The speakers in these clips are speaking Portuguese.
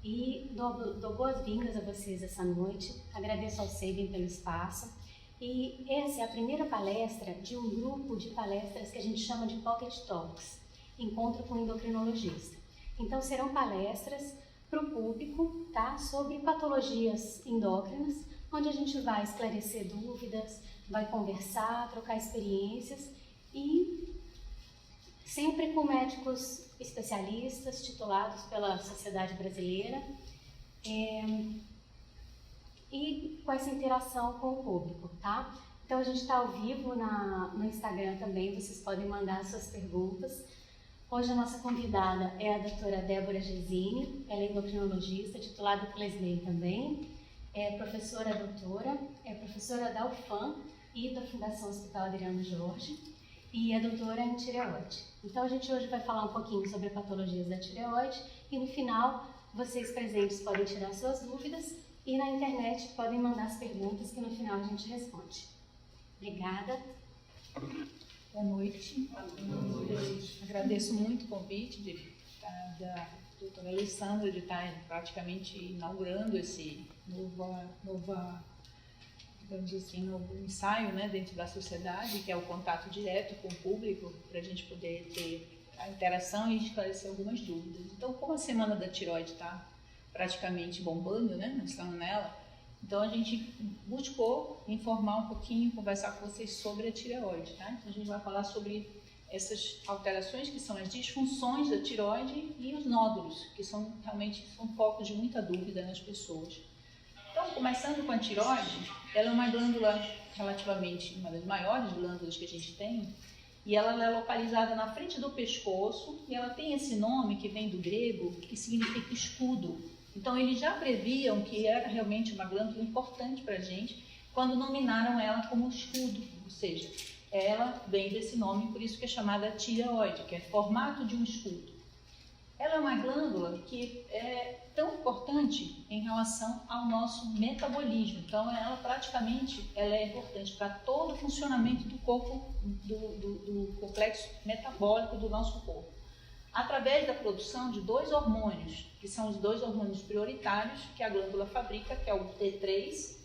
e dou boas-vindas a vocês essa noite. Agradeço ao Sabin pelo espaço. E essa é a primeira palestra de um grupo de palestras que a gente chama de Pocket Talks, Encontro com Endocrinologista. Então serão palestras para o público, tá? Sobre patologias endócrinas, onde a gente vai esclarecer dúvidas, vai conversar, trocar experiências e sempre com médicos especialistas titulados pela Sociedade Brasileira e com essa interação com o público, tá? Então a gente está ao vivo no Instagram também, vocês podem mandar suas perguntas. Hoje a nossa convidada é a doutora Débora Gesine, ela é endocrinologista, titulada pela SNEI também, é professora doutora, é professora da UFAM e da Fundação Hospital Adriano Jorge e é doutora em tireoide. Então a gente hoje vai falar um pouquinho sobre patologias da tireoide e no final vocês presentes podem tirar suas dúvidas e na internet podem mandar as perguntas que no final a gente responde. Obrigada. Boa noite. Agradeço muito o convite da doutora Alessandra de estar praticamente inaugurando esse digamos assim, novo ensaio, né, dentro da sociedade, que é o contato direto com o público, para a gente poder ter a interação e esclarecer algumas dúvidas. Então, como a Semana da Tireoide está praticamente bombando, né, nós estamos nela, então a gente buscou informar um pouquinho, conversar com vocês sobre a tireoide, tá? Então a gente vai falar sobre essas alterações que são as disfunções da tireoide e os nódulos, que realmente são focos de muita dúvida nas pessoas. Então, começando com a tireoide, ela é uma glândula relativamente, uma das maiores glândulas que a gente tem, e ela é localizada na frente do pescoço, e ela tem esse nome que vem do grego, que significa escudo. Então, eles já previam que era realmente uma glândula importante para a gente quando nominaram ela como escudo, ou seja, ela vem desse nome, por isso que é chamada tireoide, que é formato de um escudo. Ela é uma glândula que é tão importante em relação ao nosso metabolismo, então ela praticamente é importante para todo o funcionamento do corpo, do complexo metabólico do nosso corpo, através da produção de dois hormônios, que são os dois hormônios prioritários que a glândula fabrica, que é o T3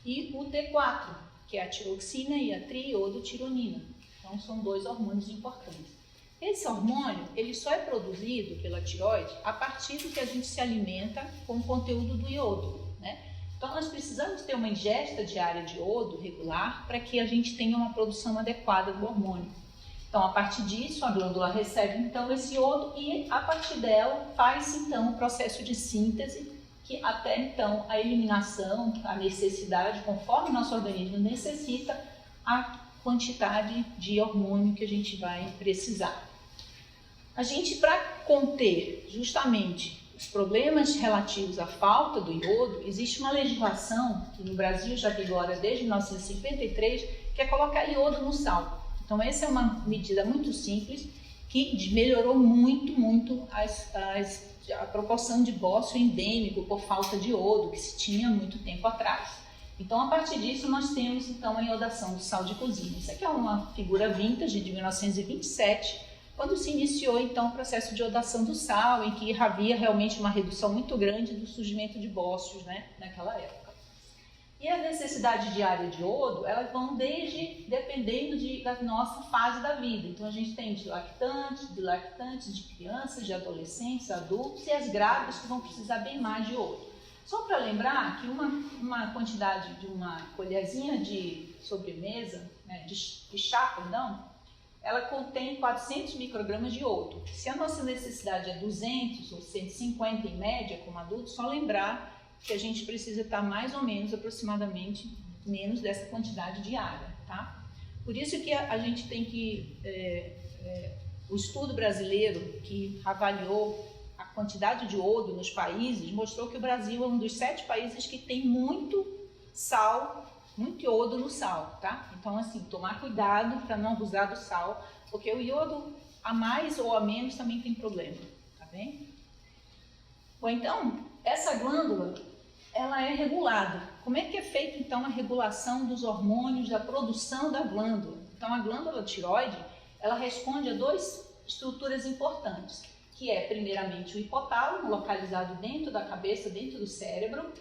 e o T4, que é a tiroxina e a triiodotironina. Então, são dois hormônios importantes. Esse hormônio, ele só é produzido pela tireoide a partir do que a gente se alimenta com o conteúdo do iodo, né? Então, nós precisamos ter uma ingesta diária de iodo regular para que a gente tenha uma produção adequada do hormônio. Então, a partir disso, a glândula recebe, então, esse iodo e, a partir dela, faz, então, o processo de síntese, que até, então, a eliminação, a necessidade, conforme o nosso organismo necessita, a quantidade de hormônio que a gente vai precisar. A gente, para conter, justamente, os problemas relativos à falta do iodo, existe uma legislação, que no Brasil já vigora desde 1953, que é colocar iodo no sal. Então, essa é uma medida muito simples que melhorou muito a proporção de bócio endêmico por falta de iodo que se tinha muito tempo atrás. Então, a partir disso, nós temos então a iodação do sal de cozinha. Isso aqui é uma figura vintage de 1927, quando se iniciou então o processo de iodação do sal, em que havia realmente uma redução muito grande do surgimento de bócios, né, naquela época. E a necessidade diária de iodo, elas vão dependendo da nossa fase da vida. Então, a gente tem de lactantes, de crianças, de adolescentes, adultos e as grávidas que vão precisar bem mais de iodo. Só para lembrar que uma quantidade de uma colherzinha de sobremesa, né, de chá, perdão, ela contém 400 microgramas de iodo. Se a nossa necessidade é 200 ou 150 em média, como adulto, só lembrar que a gente precisa estar mais ou menos, aproximadamente, menos dessa quantidade diária, tá? Por isso que a gente tem que... o estudo brasileiro que avaliou a quantidade de iodo nos países mostrou que o Brasil é um dos 7 países que tem muito sal, muito iodo no sal, tá? Então, assim, tomar cuidado para não abusar do sal, porque o iodo a mais ou a menos também tem problema, tá bem? Bom, então, essa glândula, ela é regulada. Como é que é feita, então, a regulação dos hormônios, da produção da glândula? Então, a glândula tireoide, ela responde a 2 estruturas importantes, que é primeiramente o hipotálamo, localizado dentro da cabeça, dentro do cérebro,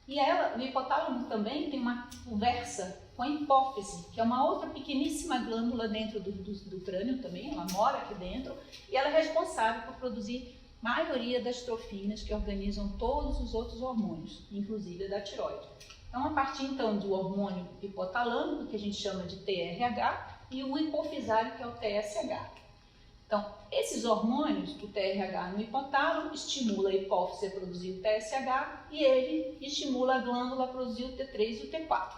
e o hipotálamo também tem uma conversa com a hipófise, que é uma outra pequeníssima glândula dentro do crânio também, ela mora aqui dentro, e ela é responsável por produzir a maioria das trofinas que organizam todos os outros hormônios, inclusive a da tireoide. Então, a partir então do hormônio hipotalâmico, que a gente chama de TRH, e o hipofisário, que é o TSH. Então, esses hormônios, o TRH no hipotálamo, estimula a hipófise a produzir o TSH e ele estimula a glândula a produzir o T3 e o T4.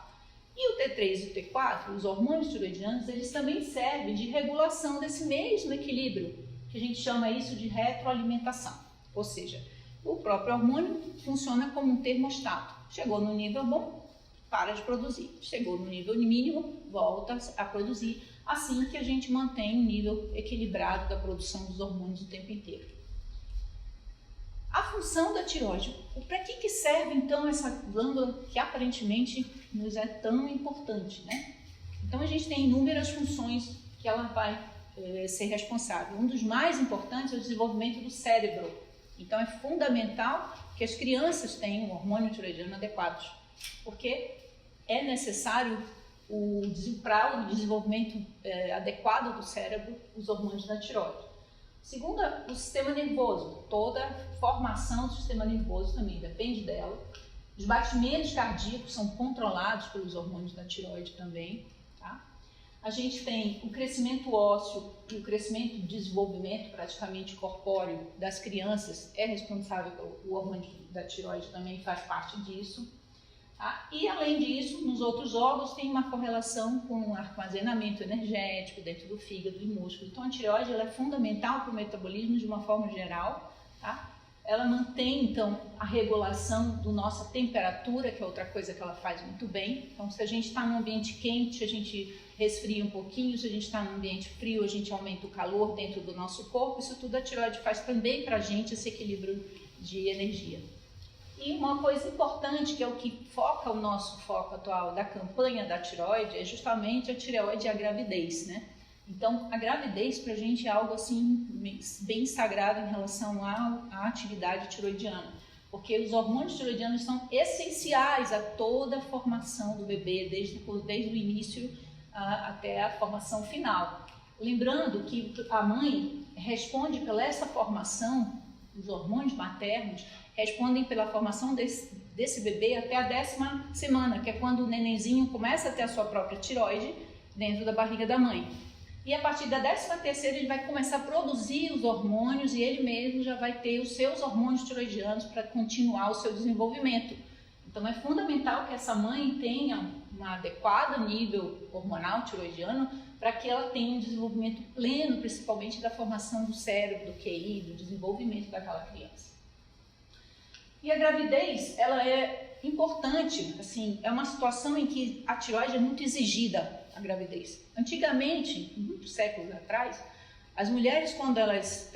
E o T3 e o T4, os hormônios tiroidianos, eles também servem de regulação desse mesmo equilíbrio, que a gente chama isso de retroalimentação. Ou seja, o próprio hormônio funciona como um termostato. Chegou no nível bom, para de produzir. Chegou no nível mínimo, volta a produzir. Assim que a gente mantém um nível equilibrado da produção dos hormônios o tempo inteiro. A função da tireoide. Para que serve então essa glândula que aparentemente nos é tão importante, né? Então a gente tem inúmeras funções que ela vai ser responsável. Um dos mais importantes é o desenvolvimento do cérebro. Então é fundamental que as crianças tenham um hormônio tiroidiano adequado, porque é necessário para o desenvolvimento adequado do cérebro, os hormônios da tireoide. Segundo, o sistema nervoso, toda a formação do sistema nervoso também depende dela. Os batimentos cardíacos são controlados pelos hormônios da tireoide também. Tá? A gente tem o crescimento ósseo e o crescimento e desenvolvimento praticamente corpóreo das crianças é responsável pelo hormônio da tireoide, também faz parte disso. Tá? E além disso, nos outros órgãos tem uma correlação com o armazenamento energético dentro do fígado e músculo. Então a tireoide ela é fundamental para o metabolismo de uma forma geral. Tá? Ela mantém então a regulação da nossa temperatura, que é outra coisa que ela faz muito bem. Então se a gente está num ambiente quente, a gente resfria um pouquinho. Se a gente está num ambiente frio, a gente aumenta o calor dentro do nosso corpo. Isso tudo a tireoide faz também para a gente, esse equilíbrio de energia. E uma coisa importante, que é o que foca o nosso foco atual da campanha da tireoide, é justamente a tireoide e a gravidez, né? Então, a gravidez para a gente é algo assim bem sagrado em relação à atividade tiroidiana, porque os hormônios tiroidianos são essenciais a toda a formação do bebê, desde o início até a formação final. Lembrando que a mãe responde pela essa formação, os hormônios maternos respondem pela formação desse bebê até a 10ª semana, que é quando o nenenzinho começa a ter a sua própria tireoide dentro da barriga da mãe. E a partir da 13ª ele vai começar a produzir os hormônios e ele mesmo já vai ter os seus hormônios tiroidianos para continuar o seu desenvolvimento. Então é fundamental que essa mãe tenha um adequado nível hormonal tiroidiano para que ela tenha um desenvolvimento pleno, principalmente da formação do cérebro, do QI, do desenvolvimento daquela criança. E a gravidez, ela é importante, assim, é uma situação em que a tireoide é muito exigida, a gravidez. Antigamente, muitos séculos atrás, as mulheres, quando elas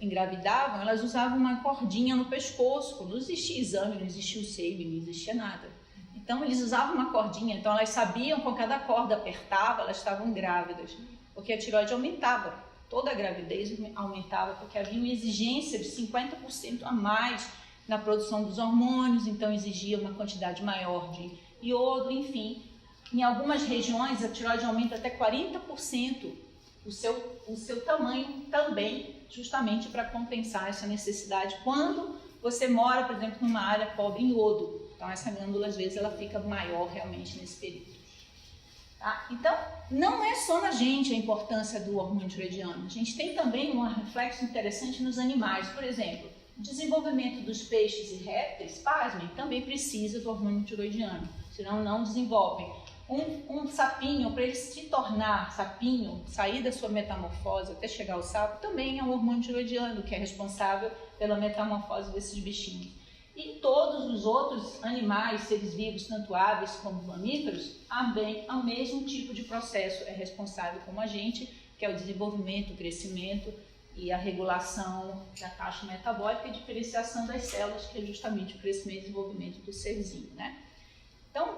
engravidavam, elas usavam uma cordinha no pescoço, não existia exame, não existia o seio, não existia nada. Então, eles usavam uma cordinha, então elas sabiam que cada corda apertava, elas estavam grávidas, porque a tireoide aumentava, toda a gravidez aumentava, porque havia uma exigência de 50% a mais na produção dos hormônios, então exigia uma quantidade maior de iodo, enfim. Em algumas regiões a tireoide aumenta até 40% o seu tamanho também, justamente para compensar essa necessidade quando você mora, por exemplo, numa área pobre em iodo. Então essa glândula às vezes ela fica maior realmente nesse período. Tá? Então não é só na gente a importância do hormônio tiroidiano, a gente tem também um reflexo interessante nos animais, por exemplo. O desenvolvimento dos peixes e répteis, pasmem, também precisa do hormônio tiroidiano, senão não desenvolvem. Um sapinho, para ele se tornar sapinho, sair da sua metamorfose até chegar ao sapo, também é o hormônio tiroidiano que é responsável pela metamorfose desses bichinhos. E todos os outros animais, seres vivos, tanto aves como mamíferos, também ao mesmo tipo de processo é responsável como a gente, que é o desenvolvimento, o crescimento e a regulação da taxa metabólica e diferenciação das células, que é justamente o crescimento e desenvolvimento do serzinho, né? Então,